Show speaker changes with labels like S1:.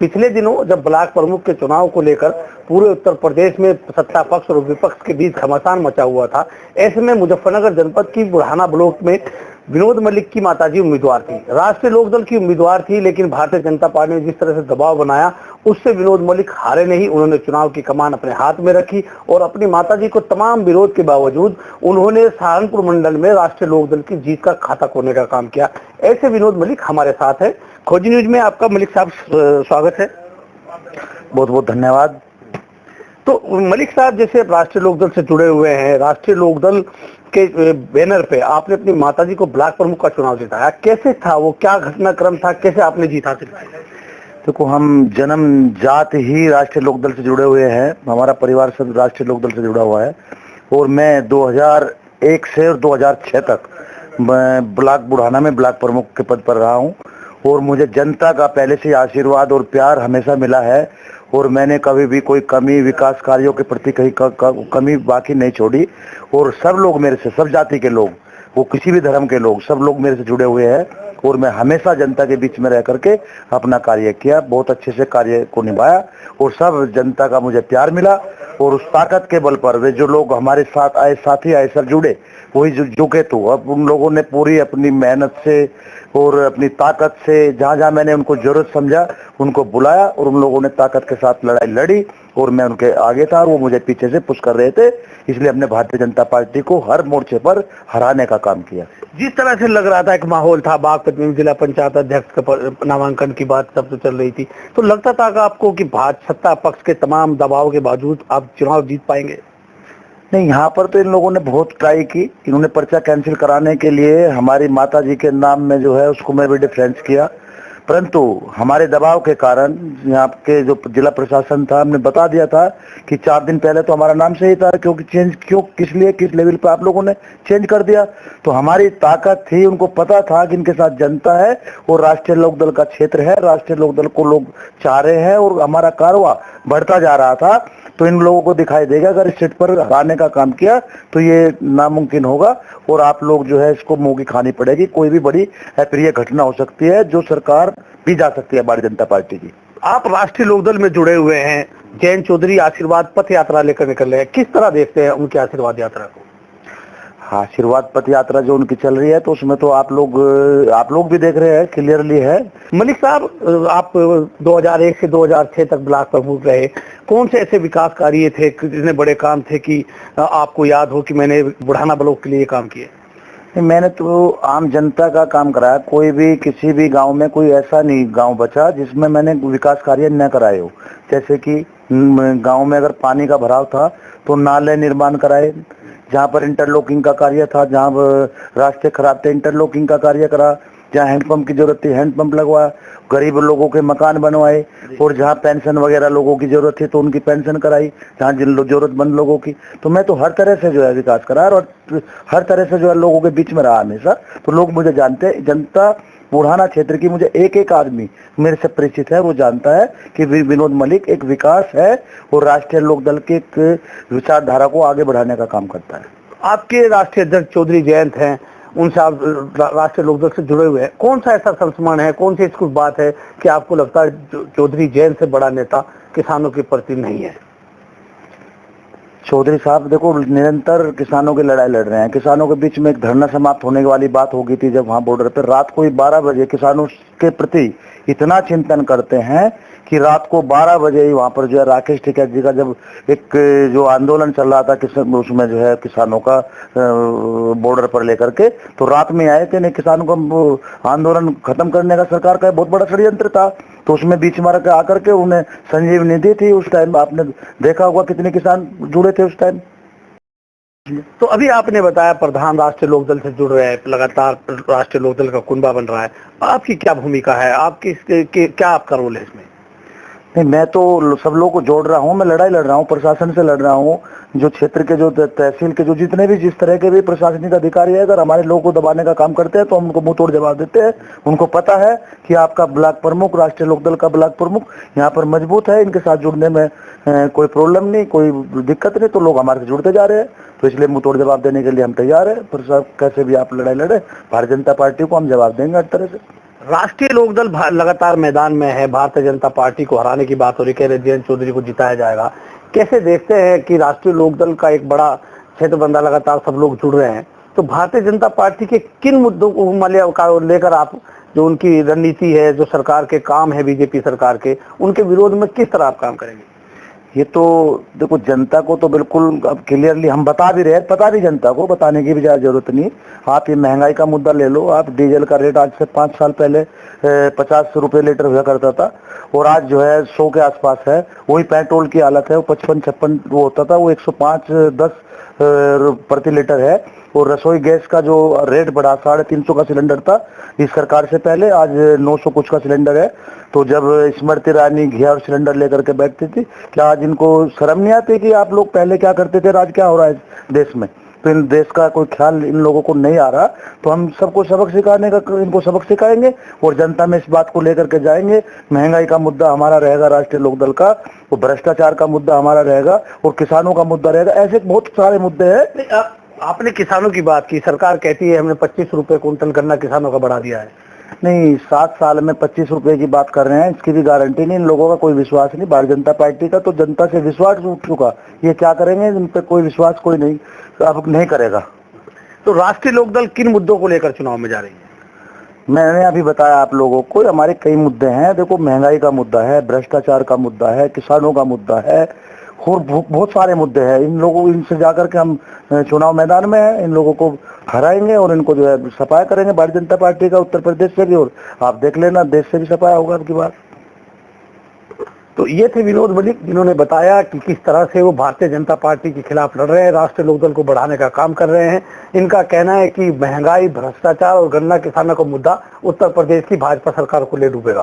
S1: पिछले दिनों जब ब्लॉक प्रमुख के चुनाव को लेकर पूरे उत्तर प्रदेश में सत्ता पक्ष और विपक्ष के बीच घमासान मचा हुआ था, ऐसे में मुजफ्फरनगर जनपद की बुढ़ाना ब्लॉक में विनोद मलिक की माताजी उम्मीदवार थी। राष्ट्रीय लोकदल की उम्मीदवार थी, लेकिन भारतीय जनता पार्टी ने जिस तरह से दबाव बनाया उससे विनोद मलिक हारे नहीं। उन्होंने चुनाव की कमान अपने हाथ में रखी और अपनी माताजी को तमाम विरोध के बावजूद उन्होंने सहारनपुर मंडल में राष्ट्रीय लोकदल की जीत का खाता खोलने का काम किया। ऐसे विनोद मलिक हमारे साथ है। खोजी न्यूज में आपका मलिक साहब स्वागत है।
S2: बहुत बहुत धन्यवाद।
S1: तो मलिक साहब, जैसे राष्ट्रीय लोकदल से जुड़े हुए हैं, राष्ट्रीय लोकदल के बैनर पे आपने अपनी माताजी को ब्लॉक प्रमुख का चुनाव जिताया, कैसे था वो, क्या घटनाक्रम था, कैसे आपने जीत हासिल की?
S2: देखो, हम जन्म जात ही राष्ट्रीय लोकदल से जुड़े हुए हैं। हमारा परिवार सब राष्ट्रीय लोकदल से जुड़ा हुआ है और मैं 2001 से और 2006 तक मैं ब्लॉक बुढ़ाना में ब्लॉक प्रमुख के पद पर रहा हूं और मुझे जनता का पहले से आशीर्वाद और प्यार हमेशा मिला है और मैंने कभी भी कोई कमी विकास कार्यों के प्रति कहीं कमी बाकी नहीं छोड़ी। और सब लोग मेरे से, सब जाति के लोग, वो किसी भी धर्म के लोग, सब लोग मेरे से जुड़े हुए हैं और मैं हमेशा जनता के बीच में रह करके अपना कार्य किया, बहुत अच्छे से कार्य को निभाया और सब जनता का मुझे प्यार मिला। और उस ताकत के बल पर वे जो लोग हमारे साथ आए, साथी आए, सर जुड़े, वही झुके। तो अब उन लोगों ने पूरी अपनी मेहनत से और अपनी ताकत से जहां जहां मैंने उनको जरूरत समझा उनको बुलाया और उन लोगों ने ताकत के साथ लड़ाई लड़ी और मैं उनके आगे था और वो मुझे पीछे से पुश कर रहे थे। इसलिए हमने भारतीय जनता पार्टी को हर मोर्चे पर हराने का काम किया।
S1: जिस तरह से लग रहा था, एक माहौल था, बागपत में जिला पंचायत अध्यक्ष के नामांकन की बात तब तो चल रही थी, तो लगता था कि आपको कि भाजपा सत्ता पक्ष के तमाम दबाव के बावजूद आप चुनाव जीत पाएंगे?
S2: नहीं, यहाँ पर तो इन लोगों ने बहुत ट्राई की। इन्होंने पर्चा कैंसिल कराने के लिए हमारी माता जी के नाम में जो है उसको मैं भी डिफरेंस किया, परंतु हमारे दबाव के कारण यहाँ के जो जिला प्रशासन था, हमने बता दिया था कि 4 दिन पहले तो हमारा नाम सही था, क्योंकि चेंज क्यों, किस लिए, किस लेवल पे आप लोगों ने चेंज कर दिया। तो हमारी ताकत थी, उनको पता था कि इनके साथ जनता है और राष्ट्रीय लोकदल का क्षेत्र है, राष्ट्रीय लोकदल को लोग चाह रहे हैं और हमारा कारवा बढ़ता जा रहा था। तो इन लोगों को दिखाई देगा अगर इस सीट पर आने का काम किया तो ये नामुमकिन होगा और आप लोग जो है इसको मुंह की खानी पड़ेगी। कोई भी बड़ी अप्रिय घटना हो सकती है जो सरकार भी जा सकती है भारतीय जनता पार्टी की।
S1: आप राष्ट्रीय लोकदल में जुड़े हुए हैं, जयंत चौधरी आशीर्वाद पथ यात्रा लेकर निकल रहे हैं, किस तरह देखते हैं उनकी आशीर्वाद यात्रा को?
S2: आशीर्वाद पथ यात्रा जो उनकी चल रही है तो उसमें तो आप लोग भी देख रहे हैं, क्लियरली है।
S1: मलिक साहब, आप 2001 से 2006 तक ब्लॉक प्रमुख रहे, कौन से ऐसे विकास कार्य थे, कितने बड़े काम थे कि आपको याद हो कि मैंने बुढ़ाना ब्लॉक के लिए काम किए?
S2: मैंने तो आम जनता का काम कराया। कोई भी किसी भी गांव में कोई ऐसा नहीं गांव बचा जिसमें मैंने विकास कार्य न कराए हो। जैसे कि गांव में अगर पानी का भराव था तो नाले निर्माण कराए, जहाँ पर इंटरलॉकिंग का कार्य था, जहाँ रास्ते खराब थे इंटरलॉकिंग का कार्य करा, जहाँ हैंडपंप की जरूरत थी हैंडपंप लगवाया, गरीब लोगों के मकान बनवाए और जहाँ पेंशन वगैरह लोगों की जरूरत थी तो उनकी पेंशन कराई, जहाँ जिन जरूरतमंद लोगों की। तो मैं तो हर तरह से जो है विकास करा और हर तरह से जो है लोगों के बीच में रहा हमेशा। तो लोग मुझे जानते हैं, जनता बुढ़ाना क्षेत्र की मुझे एक एक आदमी मेरे से परिचित है, वो जानता है कि विनोद मलिक एक विकास है और राष्ट्रीय लोकदल के एक विचारधारा को आगे बढ़ाने का काम करता है।
S1: आपके राष्ट्रीय अध्यक्ष चौधरी जयंत हैं, उनसे आप राष्ट्रीय लोकदल से जुड़े हुए हैं, कौन सा ऐसा संस्मरण है, कौन सी ऐसी बात है कि आपको लगता है चौधरी जयंत से बड़ा नेता किसानों के प्रति नहीं है?
S2: चौधरी साहब देखो, निरंतर किसानों की लड़ाई लड़ रहे हैं। किसानों के बीच में एक धरना समाप्त होने वाली बात हो गई थी जब वहां बॉर्डर पर रात को ही 12 बजे किसानों के प्रति इतना चिंतन करते हैं कि रात को 12 बजे ही वहां पर जो है राकेश टिकैत जी का जब एक जो आंदोलन चल रहा था उसमें जो है किसानों का बॉर्डर पर लेकर के, तो रात में आए थे। नहीं, किसानों का आंदोलन खत्म करने का सरकार का बहुत बड़ा षड्यंत्र था। तो उसमें बीच मार के आकर के उन्हें संजीव निधि थी उस टाइम, आपने देखा होगा कितने किसान जुड़े थे उस टाइम।
S1: तो अभी आपने बताया प्रधान राष्ट्रीय लोकदल से जुड़ रहे हैं, लगातार राष्ट्रीय लोकदल का कुनबा बन रहा है, आपकी क्या भूमिका है, आपकी क्या आपका रोल है इसमें?
S2: नहीं, मैं तो सब लोगों को जोड़ रहा हूँ, मैं लड़ाई लड़ रहा हूँ, प्रशासन से लड़ रहा हूँ। जो क्षेत्र के जो तहसील के जो जितने भी जिस तरह के भी प्रशासनिक अधिकारी है, अगर हमारे लोगों को दबाने का काम करते हैं तो हम उनको मुंह तोड़ जवाब देते हैं। उनको पता है कि आपका ब्लॉक प्रमुख, राष्ट्रीय लोकदल का ब्लॉक प्रमुख यहाँ पर मजबूत है, इनके साथ जुड़ने में कोई प्रॉब्लम नहीं, कोई दिक्कत नहीं, तो लोग हमारे से जुड़ते जा रहे हैं। तो इसलिए मुंह तोड़ जवाब देने के लिए हम तैयार है। पर कैसे भी आप लड़ाई लड़े, भारतीय जनता पार्टी को हम जवाब देंगे हर तरह से।
S1: राष्ट्रीय लोकदल लगातार मैदान में है, भारतीय जनता पार्टी को हराने की बात हो रही, कह रहे जयंत चौधरी को जिताया जाएगा। कैसे देखते हैं कि राष्ट्रीय लोकदल का एक बड़ा क्षेत्र बंदा लगातार सब लोग जुड़ रहे हैं, तो भारतीय जनता पार्टी के किन मुद्दों को लेकर आप, जो उनकी रणनीति है, जो सरकार के काम है बीजेपी सरकार के, उनके विरोध में किस तरह आप काम करेंगे?
S2: ये तो देखो, जनता को तो बिल्कुल अब क्लियरली हम बता भी रहे हैं, पता भी जनता को, बताने की भी ज्यादा जरूरत नहीं। आप ये महंगाई का मुद्दा ले लो, आप डीजल का रेट आज से 5 साल पहले 50 रुपए लीटर हुआ करता था और आज जो है 100 के आसपास है। वही पेट्रोल की हालत है, वो 55-56 वो होता था, वो 105-10 प्रति लीटर है। और रसोई गैस का जो रेट बढ़ा, 350 का सिलेंडर था इस सरकार से पहले, आज 900 कुछ का सिलेंडर है। तो जब स्मृति ईरानी घिया और सिलेंडर लेकर के बैठती थी, क्या आज इनको शर्म नहीं आती कि आप लोग पहले क्या करते थे, आज क्या हो रहा है देश में? तो इन देश का कोई ख्याल इन लोगों को नहीं आ रहा। तो हम सबको सबक सिखाने का, इनको सबक सिखाएंगे और जनता में इस बात को लेकर के जाएंगे। महंगाई का मुद्दा हमारा रहेगा राष्ट्रीय लोकदल का, वो भ्रष्टाचार का मुद्दा हमारा रहेगा और किसानों का मुद्दा रहेगा। ऐसे बहुत सारे मुद्दे हैं।
S1: आपने किसानों की बात की, सरकार कहती है हमने 25 रुपए क्विंटल गन्ना किसानों का बढ़ा दिया है।
S2: नहीं, 7 साल में 25 रुपए की बात कर रहे हैं, इसकी भी गारंटी नहीं। इन लोगों का कोई विश्वास नहीं, भारतीय जनता पार्टी का तो जनता से विश्वास उठ चुका। ये क्या करेंगे, इन पे कोई विश्वास कोई नहीं, अब नहीं करेगा।
S1: तो राष्ट्रीय लोकदल किन मुद्दों को लेकर चुनाव में जा रही है?
S2: मैंने अभी बताया आप लोगों को, हमारे कई मुद्दे हैं। देखो, महंगाई का मुद्दा है, भ्रष्टाचार का मुद्दा है, किसानों का मुद्दा है और बहुत सारे मुद्दे हैं। इन लोगों, इनसे जाकर के हम चुनाव मैदान में हैं, इन लोगों को हराएंगे और इनको जो है सफाया करेंगे भारतीय जनता पार्टी का, उत्तर प्रदेश से भी, और आप देख लेना देश से भी सफाया होगा आपकी बात।
S1: तो ये थे विनोद मलिक, जिन्होंने बताया कि किस तरह से वो भारतीय जनता पार्टी के खिलाफ लड़ रहे हैं, राष्ट्रीय लोकदल को बढ़ाने का काम कर रहे हैं। इनका कहना है कि महंगाई, भ्रष्टाचार और गन्ना किसानों का मुद्दा उत्तर प्रदेश की भाजपा सरकार को ले डूबेगा।